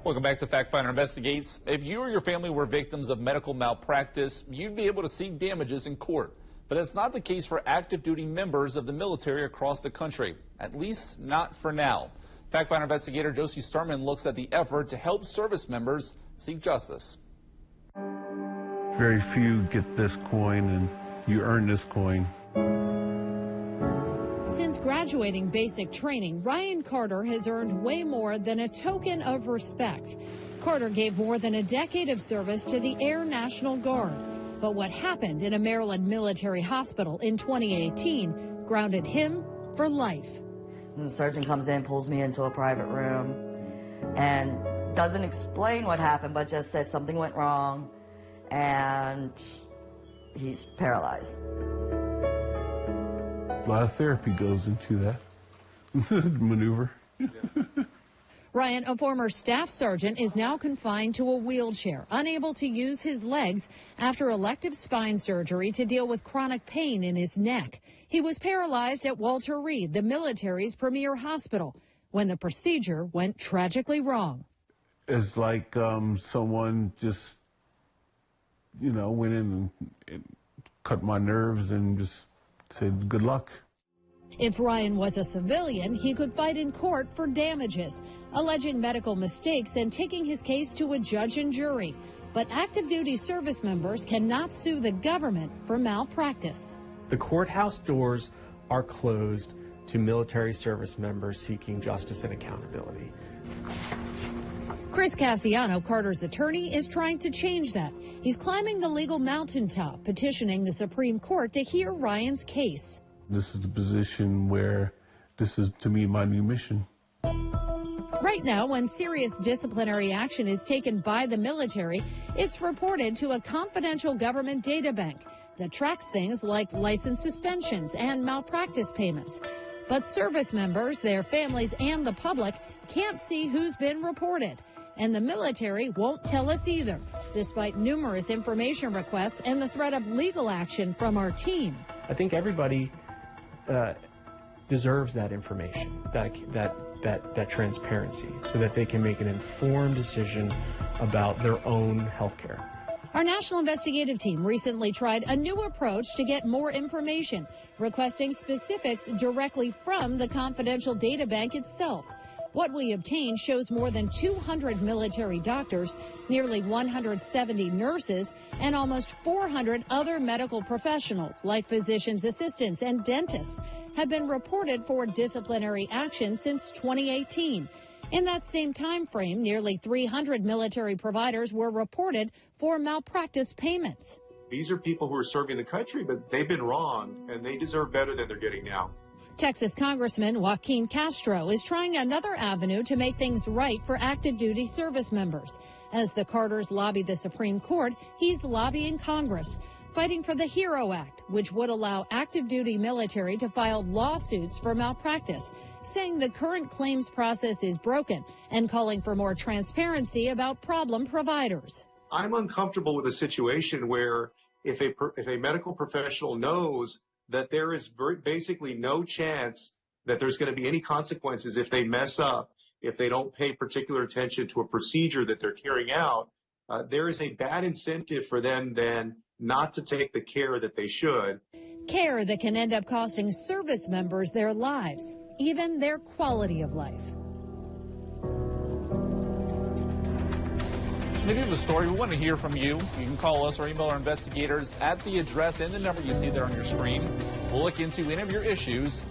Welcome back to Factfinder Investigates. If you or your family were victims of medical malpractice, you'd be able to seek damages in court. But that's not the case for active duty members of the military across the country, at least not for now. Factfinder investigator Josie Sturman looks at the effort to help service members seek justice. Very few get this coin, and you earn this coin. Since graduating basic training, Ryan Carter has earned way more than a token of respect. Carter gave more than a decade of service to the Air National Guard. But what happened in a Maryland military hospital in 2018 grounded him for life. And the surgeon comes in, pulls me into a private room, and doesn't explain what happened, but just said something went wrong, and he's paralyzed. A lot of therapy goes into that maneuver. Ryan, a former staff sergeant, is now confined to a wheelchair, unable to use his legs after elective spine surgery to deal with chronic pain in his neck. He was paralyzed at Walter Reed, the military's premier hospital, when the procedure went tragically wrong. It's like someone just, went in and cut my nerves and just said, good luck. If Ryan was a civilian, he could fight in court for damages, alleging medical mistakes and taking his case to a judge and jury. But active duty service members cannot sue the government for malpractice. The courthouse doors are closed to military service members seeking justice and accountability. Chris Cassiano, Carter's attorney, is trying to change that. He's climbing the legal mountaintop, petitioning the Supreme Court to hear Ryan's case. This is the position where this is, to me, my new mission. Right now, when serious disciplinary action is taken by the military, it's reported to a confidential government data bank that tracks things like license suspensions and malpractice payments. But service members, their families, and the public can't see who's been reported. And the military won't tell us either, despite numerous information requests and the threat of legal action from our team. I think everybody deserves that information, that transparency, so that they can make an informed decision about their own health care. Our national investigative team recently tried a new approach to get more information, requesting specifics directly from the confidential data bank itself. What we obtained shows more than 200 military doctors, nearly 170 nurses, and almost 400 other medical professionals, like physician's assistants and dentists, have been reported for disciplinary action since 2018. In that same time frame, nearly 300 military providers were reported for malpractice payments. These are people who are serving the country, but they've been wrong, and they deserve better than they're getting now. Texas Congressman Joaquin Castro is trying another avenue to make things right for active duty service members. As the Carters lobby the Supreme Court, he's lobbying Congress, fighting for the HERO Act, which would allow active duty military to file lawsuits for malpractice, saying the current claims process is broken and calling for more transparency about problem providers. I'm uncomfortable with a situation where if a medical professional knows that there is basically no chance that there's going to be any consequences if they mess up, if they don't pay particular attention to a procedure that they're carrying out, there is a bad incentive for them then not to take the care that they should. Care that can end up costing service members their lives, even their quality of life. Maybe the story, we want to hear from you. You can call us or email our investigators at the address and the number you see there on your screen. We'll look into any of your issues.